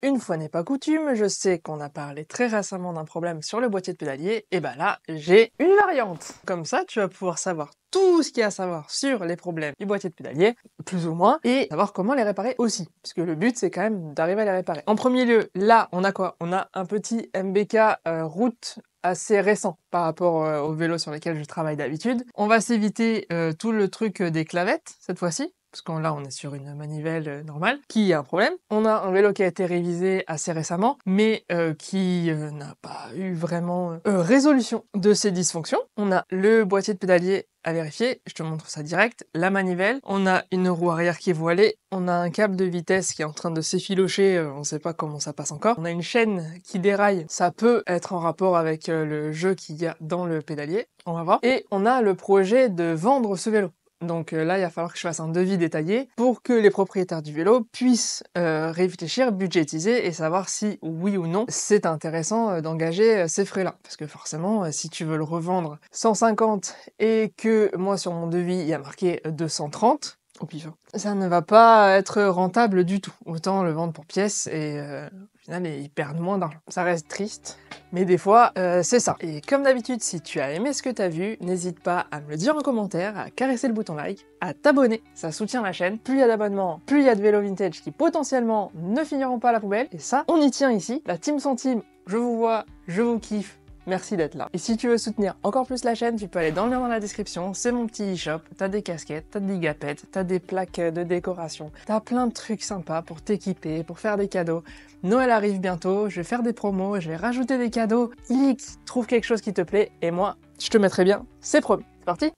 Une fois n'est pas coutume, je sais qu'on a parlé très récemment d'un problème sur le boîtier de pédalier, et bah là, j'ai une variante. Comme ça, tu vas pouvoir savoir tout ce qu'il y a à savoir sur les problèmes du boîtier de pédalier, plus ou moins, et savoir comment les réparer aussi. Puisque le but, c'est quand même d'arriver à les réparer. En premier lieu, là, on a quoi? On a un petit MBK route assez récent par rapport aux vélos sur lesquels je travaille d'habitude. On va s'éviter tout le truc des clavettes, cette fois-ci. Parce que là, on est sur une manivelle normale, qui a un problème. On a un vélo qui a été révisé assez récemment, mais qui n'a pas eu vraiment résolution de ses dysfonctions. On a le boîtier de pédalier à vérifier, je te montre ça direct, la manivelle, on a une roue arrière qui est voilée, on a un câble de vitesse qui est en train de s'effilocher, on sait pas comment ça passe encore, on a une chaîne qui déraille, ça peut être en rapport avec le jeu qu'il y a dans le pédalier, on va voir. Et on a le projet de vendre ce vélo. Donc là, il va falloir que je fasse un devis détaillé pour que les propriétaires du vélo puissent réfléchir, budgétiser et savoir si, oui ou non, c'est intéressant d'engager ces frais-là. Parce que forcément, si tu veux le revendre 150 et que moi, sur mon devis, il y a marqué 230, au pif, ça ne va pas être rentable du tout. Autant le vendre pour pièce et au final, ils perdent moins d'argent. Ça reste triste, mais des fois, c'est ça. Et comme d'habitude, si tu as aimé ce que t'as vu, n'hésite pas à me le dire en commentaire, à caresser le bouton like, à t'abonner, ça soutient la chaîne. Plus il y a d'abonnements, plus il y a de vélos vintage qui potentiellement ne finiront pas à la poubelle. Et ça, on y tient ici. La team centime, je vous vois, je vous kiffe. Merci d'être là. Et si tu veux soutenir encore plus la chaîne, tu peux aller dans le lien dans la description, c'est mon petit e-shop, t'as des casquettes, t'as des gapettes, t'as des plaques de décoration, t'as plein de trucs sympas pour t'équiper, pour faire des cadeaux. Noël arrive bientôt, je vais faire des promos, je vais rajouter des cadeaux. X, trouve quelque chose qui te plaît, et moi, je te mettrai bien, c'est promis. C'est parti?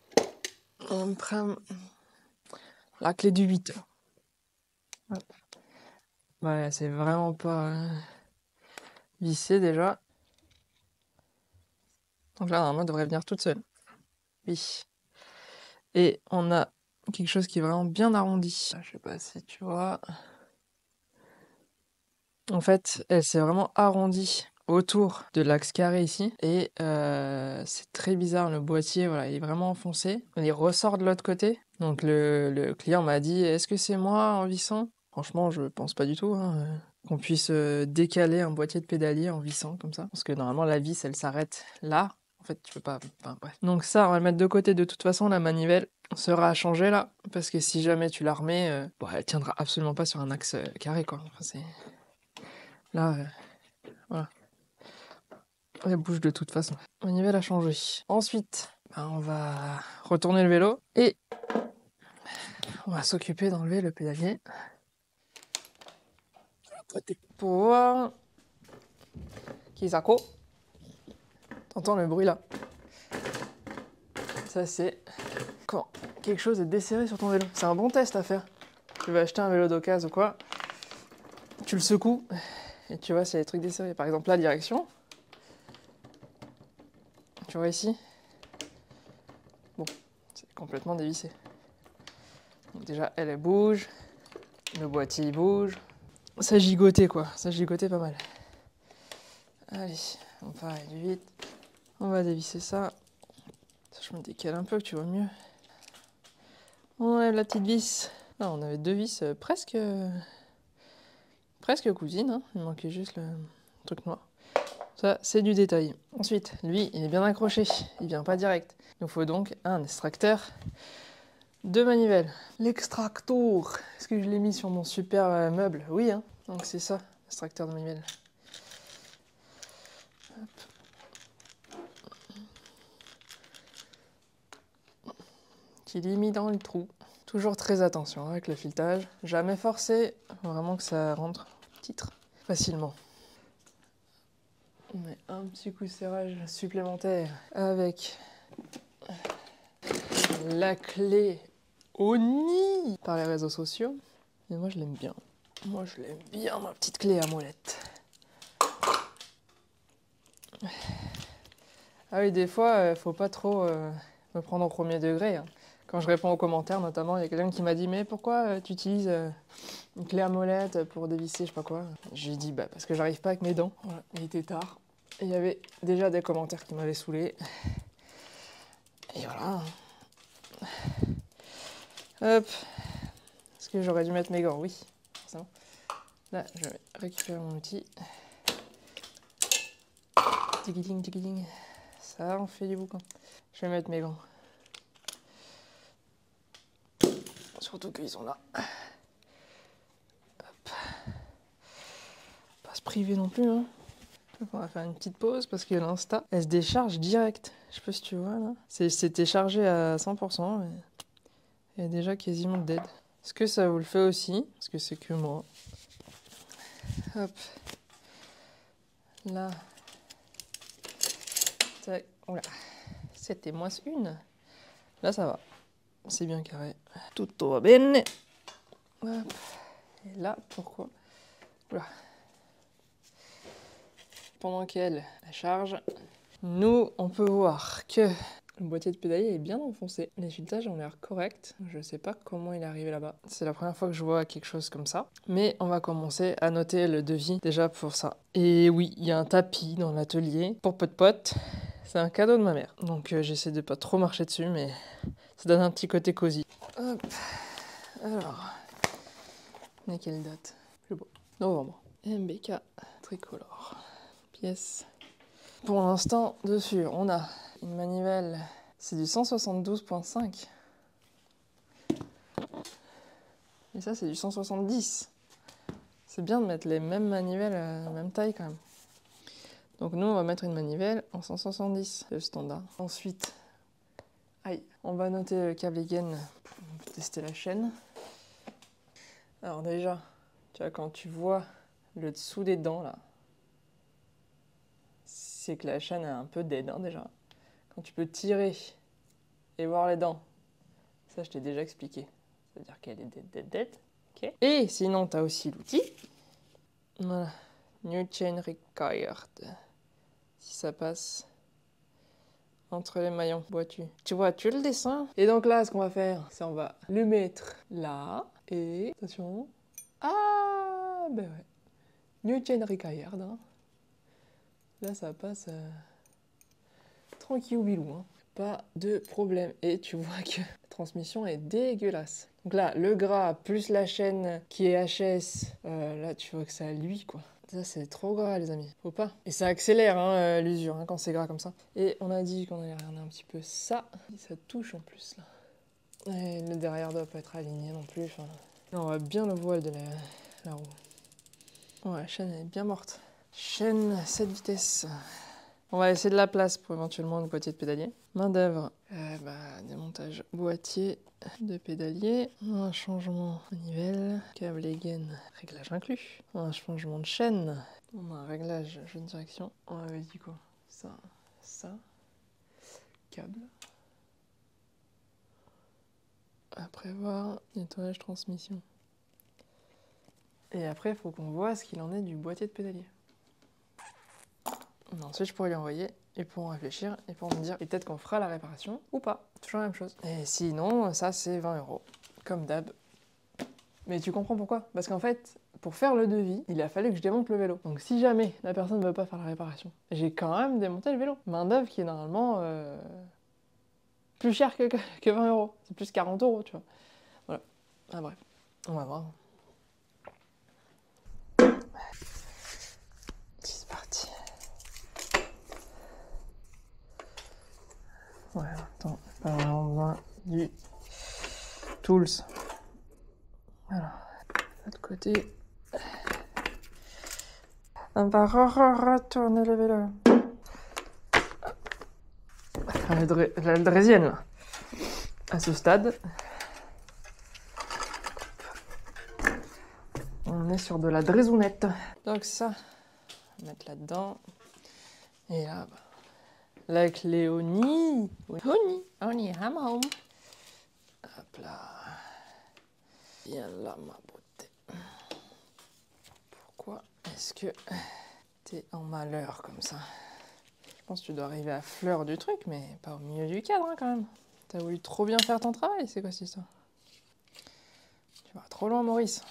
On prend la clé du 8. Ouais, c'est vraiment pas vissé déjà. Donc là, normalement, elle devrait venir toute seule. Oui. Et on a quelque chose qui est vraiment bien arrondi. Je sais pas si tu vois. En fait, elle s'est vraiment arrondie autour de l'axe carré ici. Et c'est très bizarre, le boîtier, voilà, il est vraiment enfoncé. Il ressort de l'autre côté. Donc le client m'a dit, est-ce que c'est moi en vissant? Franchement, je pense pas du tout, hein, qu'on puisse décaler un boîtier de pédalier en vissant comme ça. Parce que normalement, la vis, elle s'arrête là. En fait, tu peux pas... Enfin, bref. Donc ça, on va le mettre de côté. De toute façon, la manivelle sera à changer là. Parce que si jamais tu la remets, bon, elle tiendra absolument pas sur un axe carré, quoi. Enfin, c'est... Là, voilà. Elle bouge de toute façon. Manivelle a changé. Ensuite, on va retourner le vélo et on va s'occuper d'enlever le pédalier. Pour voir... Kisako. T'entends le bruit là? Ça c'est quand quelque chose est desserré sur ton vélo. C'est un bon test à faire. Tu vas acheter un vélo d'occasion ou quoi, tu le secoues et tu vois s'il y a des trucs desserrés. Par exemple la direction. Tu vois ici? Bon, c'est complètement dévissé. Donc déjà elle bouge, le boîtier il bouge. Ça gigotait quoi, ça gigotait pas mal. Allez, on part aller vite. On va dévisser ça. Je me décale un peu que tu vois mieux. On enlève la petite vis. Ah, on avait deux vis presque cousines, hein. Il manquait juste le truc noir. Ça, c'est du détail. Ensuite, lui, il est bien accroché, il vient pas direct. Il nous faut donc un extracteur de manivelle. L'extracteur, est-ce que je l'ai mis sur mon super meuble? Oui, hein. Donc c'est ça, extracteur de manivelle. Qu'il est mis dans le trou. Toujours très attention avec le filetage. Jamais forcé, faut vraiment que ça rentre titre facilement. On met un petit coup de serrage supplémentaire avec la clé au nid par les réseaux sociaux. Et moi je l'aime bien. Moi je l'aime bien ma petite clé à molette. Ah oui, des fois, faut pas trop me prendre au premier degré, hein. Quand je réponds aux commentaires, notamment, il y a quelqu'un qui m'a dit « Mais pourquoi tu utilises une clé à molette pour dévisser, je sais pas quoi ?» J'ai dit « Bah parce que j'arrive pas avec mes dents. » Voilà, il était tard. Et il y avait déjà des commentaires qui m'avaient saoulé. Et voilà. Hop. Est-ce que j'aurais dû mettre mes gants? Oui, forcément. Là, je vais récupérer mon outil. Tigiding, tigiding. Ça, on fait du boucan. Je vais mettre mes gants. Surtout qu'ils sont là. Hop. Pas se priver non plus, hein. Donc on va faire une petite pause parce que l'Insta, elle se décharge direct. Je sais pas si tu vois là. C'était chargé à 100%, mais il y a déjà quasiment dead. Est-ce que ça vous le fait aussi? Parce que c'est que moi. Hop. Là. Tac. Oula. C'était moins une. Là, ça va. C'est bien carré. Tutto va bene. Hop. Et là, pourquoi? Oula. Pendant qu'elle charge, nous, on peut voir que le boîtier de pédalier est bien enfoncé. Les filettages ont l'air corrects. Je sais pas comment il est arrivé là-bas. C'est la première fois que je vois quelque chose comme ça. Mais on va commencer à noter le devis déjà pour ça. Et oui, il y a un tapis dans l'atelier pour pote-pote. C'est un cadeau de ma mère. Donc j'essaie de pas trop marcher dessus, mais ça donne un petit côté cosy. Hop. Alors, on est quelle date? Plus beau. Novembre. MBK tricolore. Pièce. Pour l'instant, dessus, on a une manivelle. C'est du 172.5. Et ça, c'est du 170. C'est bien de mettre les mêmes manivelles à la même taille quand même. Donc nous, on va mettre une manivelle en 170, c'est le standard. Ensuite, aïe, on va noter le câble Again pour tester la chaîne. Alors déjà, tu vois, quand tu vois le dessous des dents là, c'est que la chaîne est un peu dead hein, déjà. Quand tu peux tirer et voir les dents, ça je t'ai déjà expliqué. C'est-à-dire qu'elle est dead. Okay. Et sinon, tu as aussi l'outil. Voilà. New chain required. Si ça passe entre les maillons, vois-tu. Tu vois, tu le dessin. Et donc là, ce qu'on va faire, c'est on va le mettre là. Et attention. Ah, ben ouais. New chain required. Hein. Là, ça passe tranquille ou bilou. Hein. Pas de problème. Et tu vois que la transmission est dégueulasse. Donc là, le gras plus la chaîne qui est HS, là, tu vois que ça luit, quoi. Ça, c'est trop gras, les amis. Faut pas. Et ça accélère hein, l'usure hein, quand c'est gras comme ça. Et on a dit qu'on allait regarder un petit peu ça. Et ça touche en plus, là. Et le derrière doit pas être aligné non plus. Enfin, là, on voit bien le voile de la roue. Bon, la chaîne est bien morte. Chaîne 7 vitesses. On va laisser de la place pour éventuellement le boîtier de pédalier. Main d'œuvre, démontage boîtier de pédalier, un changement manivelle, câble Again, réglage inclus, un changement de chaîne, on a un réglage jeu de direction. On avait dit quoi? Ça, câble. À prévoir, nettoyage transmission. Et après, il faut qu'on voit ce qu'il en est du boîtier de pédalier. Ensuite, je pourrais lui envoyer, ils pourront réfléchir, et pourront me dire, et peut-être qu'on fera la réparation, ou pas, toujours la même chose. Et sinon, ça c'est 20 €, comme d'hab. Mais tu comprends pourquoi? Parce qu'en fait, pour faire le devis, il a fallu que je démonte le vélo. Donc si jamais la personne ne veut pas faire la réparation, j'ai quand même démonté le vélo. Main d'œuvre qui est normalement plus cher que 20 €. C'est plus 40 €, tu vois. Voilà. Ah bref, on va voir. C'est parti. Ouais, attends, pas vraiment besoin du tools. Voilà, de l'autre côté. On va retourner le vélo. La drésienne, là. À ce stade. On est sur de la drésounette. Donc ça, on va mettre là-dedans. Et là, la clé Oni. Oni, I'm home. Hop là. Viens là, ma beauté. Pourquoi est-ce que t'es en malheur comme ça? Je pense que tu dois arriver à fleur du truc, mais pas au milieu du cadre hein, quand même. T'as voulu trop bien faire ton travail, c'est quoi cette histoire? Tu vas trop loin, Maurice.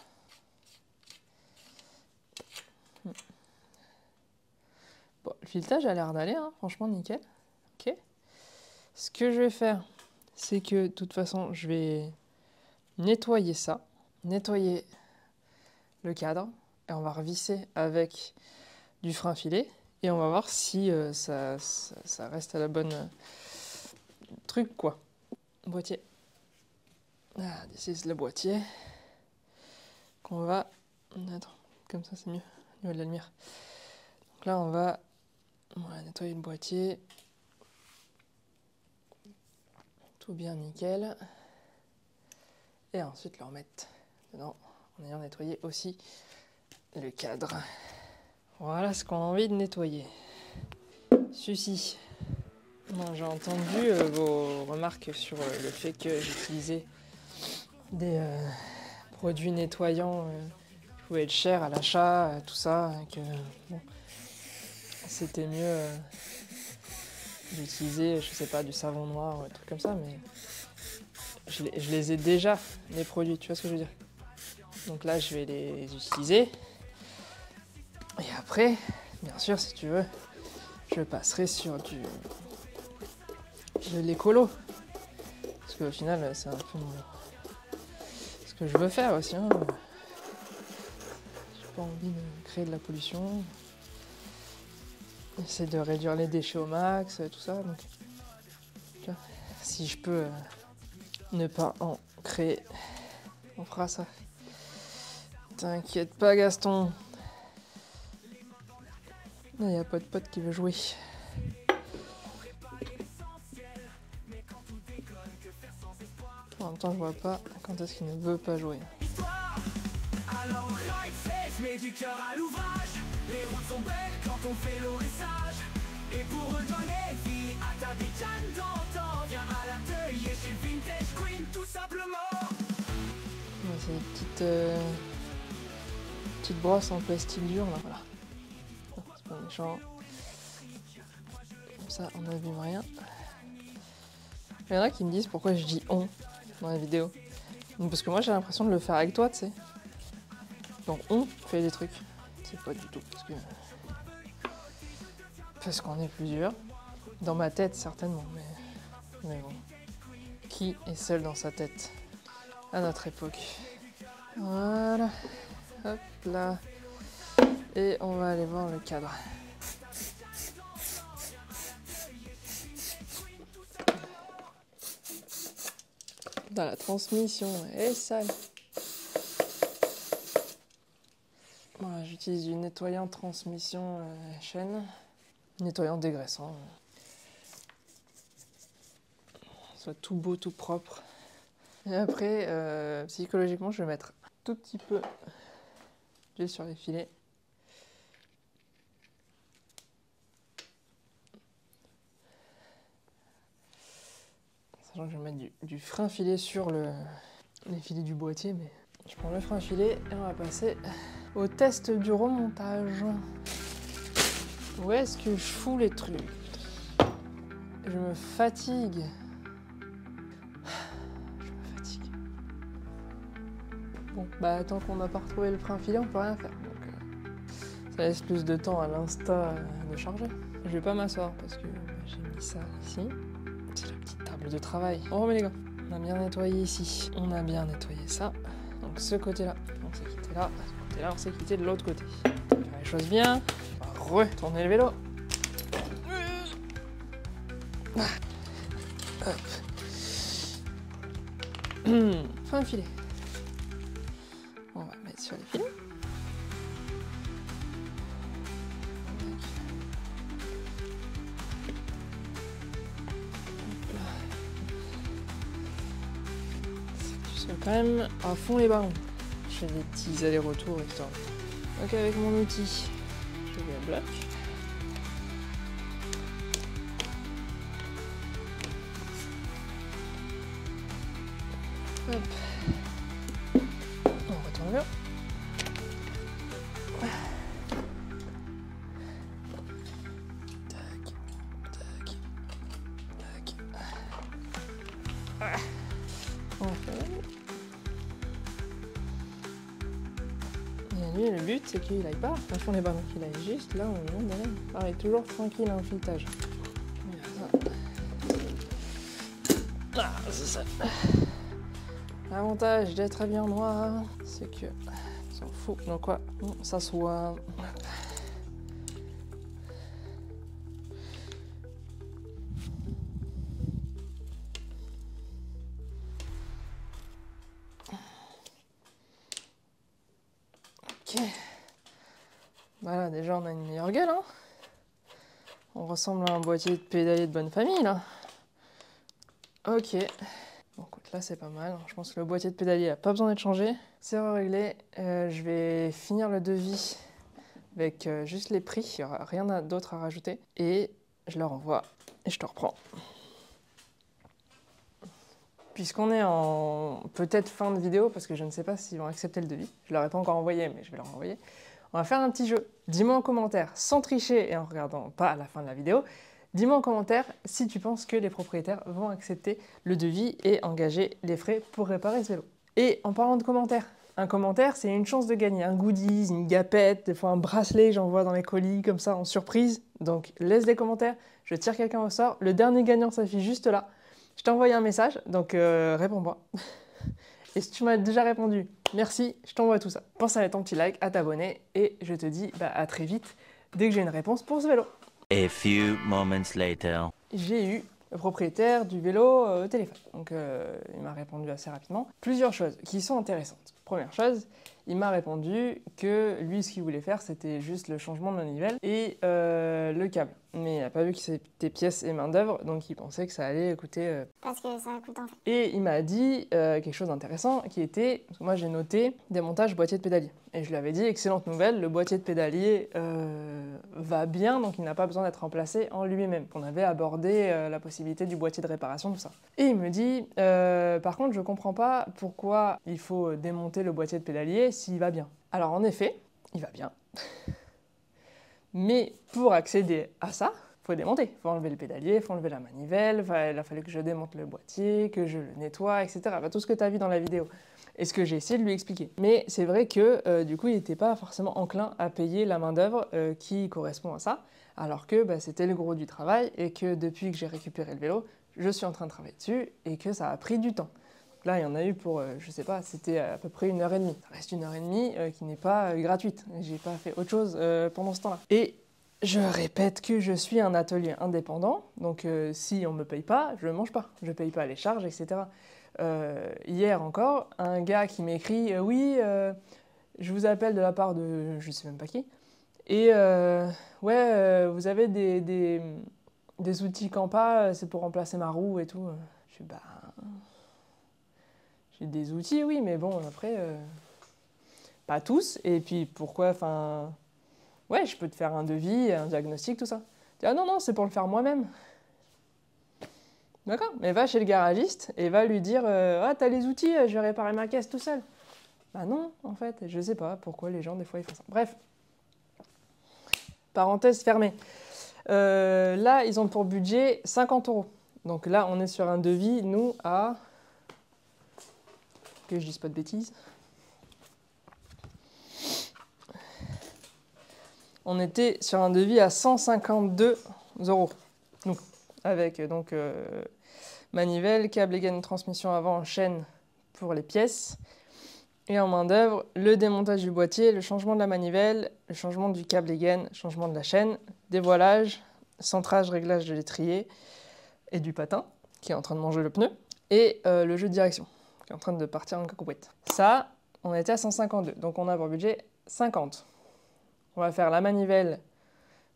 Bon, le filetage a l'air d'aller, hein, franchement nickel. Ok. Ce que je vais faire, c'est que de toute façon, je vais nettoyer ça, nettoyer le cadre, et on va revisser avec du frein filet et on va voir si ça reste à la bonne truc quoi. Boîtier. Ah, this is le boîtier qu'on va... Attends, comme ça c'est mieux, au niveau de la lumière. Donc là on va nettoyer le boîtier. Tout bien nickel. Et ensuite le remettre dedans en ayant nettoyé aussi le cadre. Voilà ce qu'on a envie de nettoyer. Ceci. J'ai entendu vos remarques sur le fait que j'utilisais des produits nettoyants qui pouvaient être chers à l'achat, tout ça, et que bon, c'était mieux d'utiliser, je sais pas, du savon noir ou des trucs comme ça, mais je les ai déjà, les produits, tu vois ce que je veux dire. Donc là, je vais les utiliser. Et après, bien sûr, si tu veux, je passerai sur de l'écolo. Parce qu'au final, c'est un peu ce que je veux faire aussi. Hein. J'ai pas envie de créer de la pollution. Essayer de réduire les déchets au max, tout ça. Donc, tu vois, si je peux ne pas en créer, on fera ça. T'inquiète pas, Gaston. Il n'y a pas de pote qui veut jouer. En même temps, je vois pas quand est-ce qu'il ne veut pas jouer. Alors je mets du cœur à l'ouvrage. Les routes sont belles quand on fait l'eau et sage. Et pour redonner vie à ta bitane d'antan, viens à l'atelier chez Vintage Queen tout simplement. C'est des petites brosses en plastique dur là, voilà. C'est pas méchant. Comme ça, on n'abîme rien. Il y en a qui me disent pourquoi je dis on dans la vidéo. Parce que moi j'ai l'impression de le faire avec toi, tu sais. Donc on fait des trucs. C'est pas du tout parce qu'on est plusieurs. Dans ma tête certainement, mais bon. Qui est seul dans sa tête à notre époque? Voilà. Hop là. Et on va aller voir le cadre. Dans la transmission, elle est sale. Voilà, j'utilise du nettoyant transmission chaîne. Nettoyant dégraissant. Soit tout beau, tout propre. Et après, psychologiquement, je vais mettre un tout petit peu d'huile sur les filets. Sachant que je vais mettre du frein filet sur les filets du boîtier, mais je prends le frein filet et on va passer au test du remontage. Où est-ce que je fous les trucs? Je me fatigue. Bon, bah tant qu'on n'a pas retrouvé le frein filet, on peut rien faire. Donc, ça laisse plus de temps à l'insta de charger. Je vais pas m'asseoir parce que j'ai mis ça ici. C'est la petite table de travail. On remet les gars. On a bien nettoyé ici. On a bien nettoyé ça. Donc ce côté-là, on s'est quitté là. Ce côté-là, on s'est quitté de l'autre côté. On va faire les choses bien. On va retourner le vélo. Hop. Fin filet. On va mettre sur les fils. Je suis quand même à fond les ballons. Je fais des petits allers-retours histoire. Donc avec mon outil, je vais à bloc. Hop. On retourne là. Tac, tac, tac. Enfin. Et lui, le but, c'est qu'il aille pas à fond les ballons, qu'il aille juste là où on est. Pareil, toujours tranquille en filetage. Ah, c'est ça. L'avantage d'être habillé en noir, c'est que on s'en faut donc quoi, on s'assoit. Ok. Voilà, déjà on a une meilleure gueule, hein. On ressemble à un boîtier de pédalier de bonne famille, là. Ok. Bon, écoute, là c'est pas mal. Je pense que le boîtier de pédalier a pas besoin d'être changé. C'est réglé. Je vais finir le devis avec juste les prix. Il n'y aura rien d'autre à rajouter. Et je le renvoie et je te reprends. Puisqu'on est en peut-être fin de vidéo, parce que je ne sais pas s'ils vont accepter le devis. Je leur ai pas encore envoyé, mais je vais leur envoyer. On va faire un petit jeu. Dis-moi en commentaire, sans tricher et en regardant pas à la fin de la vidéo, dis-moi en commentaire si tu penses que les propriétaires vont accepter le devis et engager les frais pour réparer ce vélo. Et en parlant de commentaires, un commentaire, c'est une chance de gagner un goodies, une gapette, des fois un bracelet, j'envoie dans les colis comme ça en surprise. Donc laisse des commentaires, je tire quelqu'un au sort. Le dernier gagnant s'affiche juste là. Je t'ai envoyé un message, donc réponds-moi. Et si tu m'as déjà répondu, merci, je t'envoie tout ça. Pense à mettre ton petit like, à t'abonner, et je te dis à très vite dès que j'ai une réponse pour ce vélo. A few moments later. J'ai eu le propriétaire du vélo au téléphone. Donc il m'a répondu assez rapidement. Plusieurs choses qui sont intéressantes. Première chose, il m'a répondu que lui, ce qu'il voulait faire, c'était juste le changement de manivelle et le câble. Mais il n'a pas vu que c'était pièces et main d'œuvre, donc il pensait que ça allait coûter... Parce que ça coûte en fait. Et il m'a dit quelque chose d'intéressant qui était, parce que moi j'ai noté démontage boîtier de pédalier. Et je lui avais dit, excellente nouvelle, le boîtier de pédalier va bien, donc il n'a pas besoin d'être remplacé en lui-même. On avait abordé la possibilité du boîtier de réparation, tout ça. Et il me dit, par contre je comprends pas pourquoi il faut démonter le boîtier de pédalier s'il va bien. Alors en effet, il va bien. Mais pour accéder à ça, il faut démonter. Il faut enlever le pédalier, il faut enlever la manivelle, il a fallu que je démonte le boîtier, que je le nettoie, etc. Enfin, tout ce que tu as vu dans la vidéo. Et ce que j'ai essayé de lui expliquer. Mais c'est vrai que du coup, il n'était pas forcément enclin à payer la main-d'œuvre qui correspond à ça, alors que c'était le gros du travail et que depuis que j'ai récupéré le vélo, je suis en train de travailler dessus et que ça a pris du temps. Là, il y en a eu pour, je sais pas, c'était à peu près 1h30. Ça reste 1h30 qui n'est pas gratuite. J'ai pas fait autre chose pendant ce temps-là. Et je répète que je suis un atelier indépendant, donc si on me paye pas, je mange pas. Je paye pas les charges, etc. Hier encore, un gars qui m'écrit oui, je vous appelle de la part de je sais même pas qui. Et ouais, vous avez des outils Campa, c'est pour remplacer ma roue et tout. Je suis j'ai des outils, oui, mais bon, après, pas tous. Et puis pourquoi, enfin, ouais, je peux te faire un devis, un diagnostic, tout ça. Ah non, non, c'est pour le faire moi-même. D'accord, mais va chez le garagiste et va lui dire ah, t'as les outils, je vais réparer ma caisse tout seul. Bah non, en fait, je sais pas pourquoi les gens, des fois, ils font ça. Bref, parenthèse fermée. Là, ils ont pour budget 50 €. Donc là, on est sur un devis, nous, à... que je dise pas de bêtises. On était sur un devis à 152 €. Nous, avec donc manivelle, câble et gaine de transmission avant, chaîne pour les pièces. Et en main d'œuvre, le démontage du boîtier, le changement de la manivelle, le changement du câble et gaine, changement de la chaîne, dévoilage, centrage, réglage de l'étrier et du patin, qui est en train de manger le pneu, et le jeu de direction, qui est en train de partir en cacahuète. Ça, on était à 152, donc on a pour budget 50. On va faire la manivelle,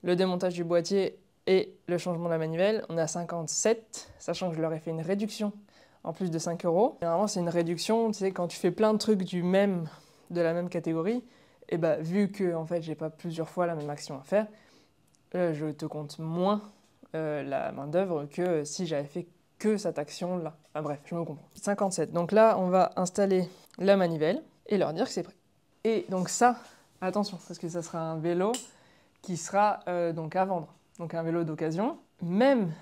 le démontage du boîtier et le changement de la manivelle. On est à 57, sachant que je leur ai fait une réduction en plus de 5 €. Généralement, c'est une réduction, tu sais, quand tu fais plein de trucs de la même catégorie, et vu que en fait, j'ai pas plusieurs fois la même action à faire, je te compte moins la main d'œuvre que si j'avais fait que cette action-là. Enfin bref, je me comprends. 57. Donc là, on va installer la manivelle et leur dire que c'est prêt. Et donc ça, attention, parce que ça sera un vélo qui sera donc à vendre. Donc un vélo d'occasion, même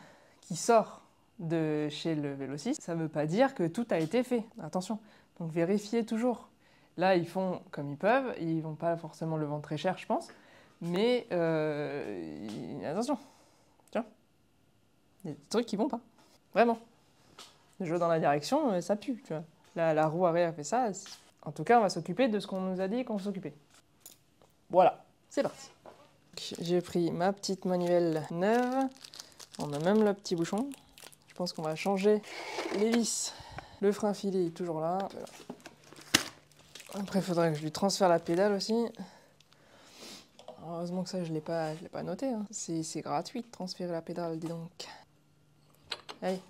qui sort de chez le Vélociste, ça ne veut pas dire que tout a été fait. Attention, donc vérifiez toujours. Là, ils font comme ils peuvent, ils vont pas forcément le vendre très cher, je pense, mais attention, tiens, il y a des trucs qui vont pas, vraiment. Le jeu dans la direction, ça pue, tu vois. Là, la roue arrière fait ça, En tout cas, on va s'occuper de ce qu'on nous a dit qu'on s'occupait. Voilà, c'est parti. J'ai pris ma petite manuelle neuve. On a même le petit bouchon. Je pense qu'on va changer les vis. Le frein filé est toujours là. Voilà. Après, il faudrait que je lui transfère la pédale aussi. Heureusement que ça, je l'ai pas noté. Hein. C'est gratuit de transférer la pédale, dis donc. Allez.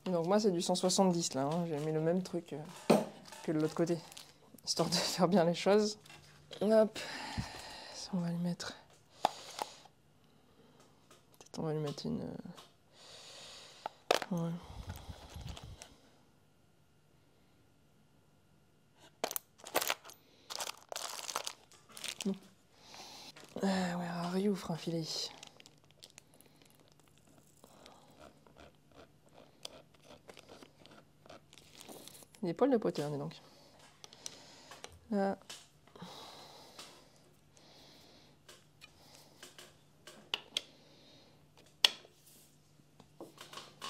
Donc moi, c'est du 170 là. Hein. J'ai mis le même truc que de l'autre côté. Histoire de faire bien les choses. Hop. Ça, on va lui mettre... Peut-être on va lui mettre une... Ouais. Where are you, frein filé? Des poils de poteur, dis donc. Là.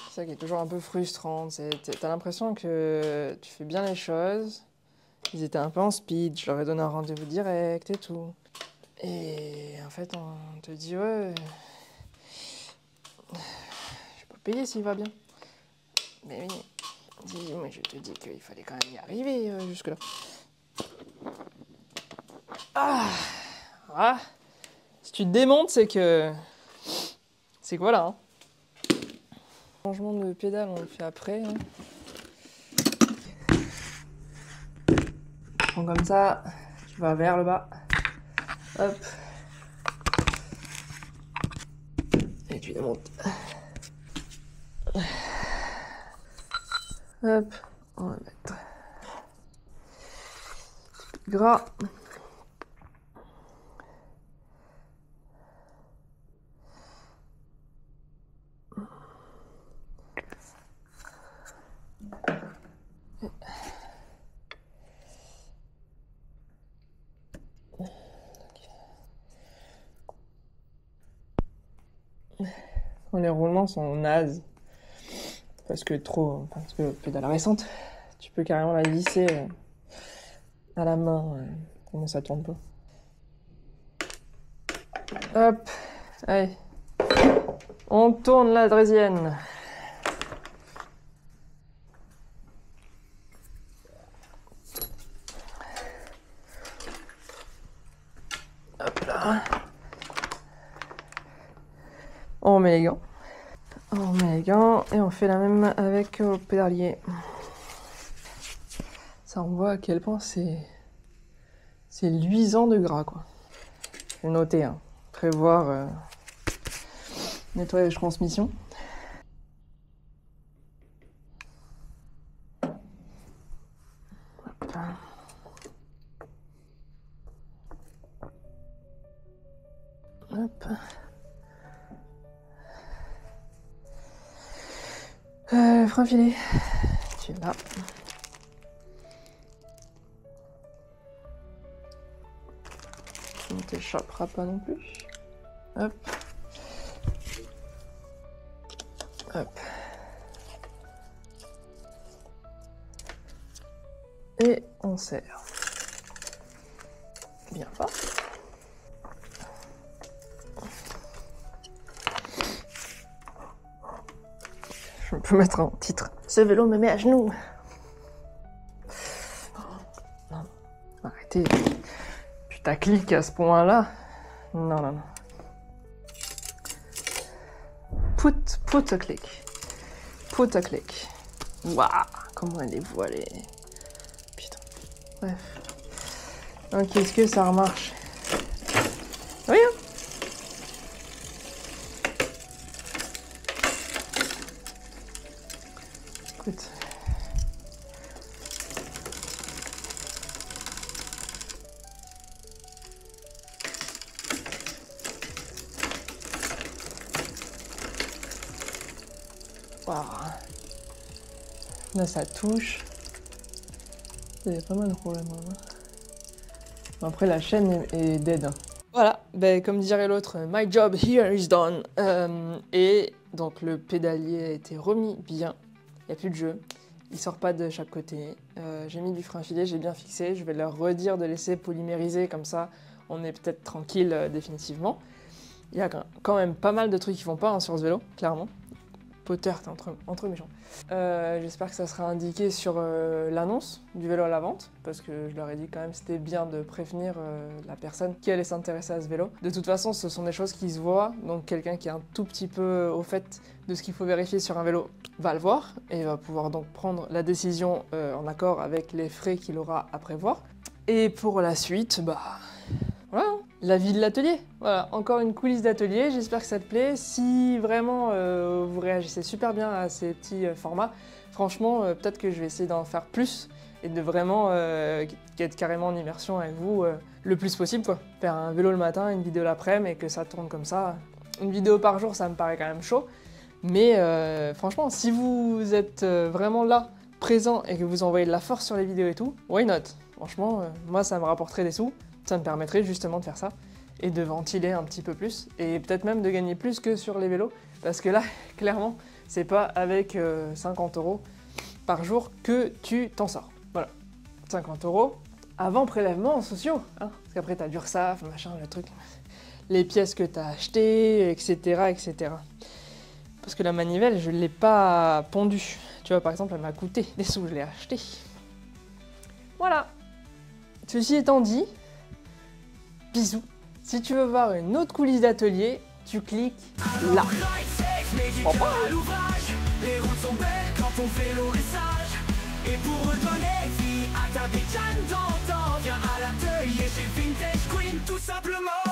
C'est ça qui est toujours un peu frustrant. T'as l'impression que tu fais bien les choses. Ils étaient un peu en speed, je leur ai donné un rendez-vous direct et tout. Et en fait, on te dit, ouais, je peux payer s'il va bien. Mais oui, dis-moi, je te dis qu'il fallait quand même y arriver jusque-là. Ah, voilà. Si tu te démontes, c'est que voilà. Hein. Changement de pédale, on le fait après. Hein. Tu prends comme ça, tu vas vers le bas. Hop. Et tu démontes. Hop. On va mettre du gras. Les roulements sont nazes. Parce que pédale récente, tu peux carrément la visser à la main. Comment ça tourne pas. Hop. Allez. On tourne la draisienne. Hop là. On met les gants. On met les gants et on fait la même avec le pédalier. Ça, on voit à quel point c'est luisant de gras, quoi. J'ai noté, hein. Prévoir nettoyage transmission. Hop. Hop. Frein filé, tu es là. Tu ne t'échapperas pas non plus. Hop. Hop. Et on serre. Bien fort. Je peux mettre un titre. Ce vélo me met à genoux. Non, arrêtez. Putaclic à ce point-là. Non, non, non. Putaclic. Putaclic. Waouh, comment elle est voilée. Putain. Bref. Ok, est-ce que ça remarche? Oui, hein. Écoute. Waouh. Là, ça touche. Il y a pas mal de problèmes. Hein. Après, la chaîne est dead. Voilà, ben, comme dirait l'autre, my job here is done. Et donc, le pédalier a été remis bien. Il n'y a plus de jeu. il sort pas de chaque côté. J'ai mis du frein filé, j'ai bien fixé. Je vais leur redire de laisser polymériser, comme ça on est peut-être tranquille définitivement. Il y a quand même pas mal de trucs qui vont pas hein, sur ce vélo, clairement. Potter, t'es entre méchants. J'espère que ça sera indiqué sur l'annonce du vélo à la vente, parce que je leur ai dit quand même c'était bien de prévenir la personne qui allait s'intéresser à ce vélo. De toute façon, ce sont des choses qui se voient, donc quelqu'un qui est un tout petit peu au fait de ce qu'il faut vérifier sur un vélo va le voir, et va pouvoir donc prendre la décision en accord avec les frais qu'il aura à prévoir. Et pour la suite, bah... voilà, la vie de l'atelier. Voilà, encore une coulisse d'atelier, j'espère que ça te plaît. Si vraiment vous réagissez super bien à ces petits formats, franchement, peut-être que je vais essayer d'en faire plus et de vraiment être carrément en immersion avec vous le plus possible, quoi. Faire un vélo le matin, une vidéo l'après-midi et que ça tourne comme ça. Une vidéo par jour, ça me paraît quand même chaud. Mais franchement, si vous êtes vraiment là, présent et que vous envoyez de la force sur les vidéos et tout, why not? Franchement, moi, ça me rapporterait des sous. Ça me permettrait justement de faire ça et de ventiler un petit peu plus et peut-être même de gagner plus que sur les vélos parce que là, clairement, c'est pas avec 50 € par jour que tu t'en sors. Voilà, 50 € avant prélèvement sociaux, hein, parce qu'après t'as l'URSSAF, machin, le truc, les pièces que t'as achetées, etc., etc. Parce que la manivelle, je l'ai pas pondue. Tu vois, par exemple, elle m'a coûté des sous, je l'ai achetée. Voilà. Ceci étant dit, bisous. Si tu veux voir une autre coulisse d'atelier, tu cliques là. Les routes sont belles quand ton vélo est sage. Et pour redonner vie à ta bécane d'antan, viens à l'atelier chez Vintage Queen tout simplement.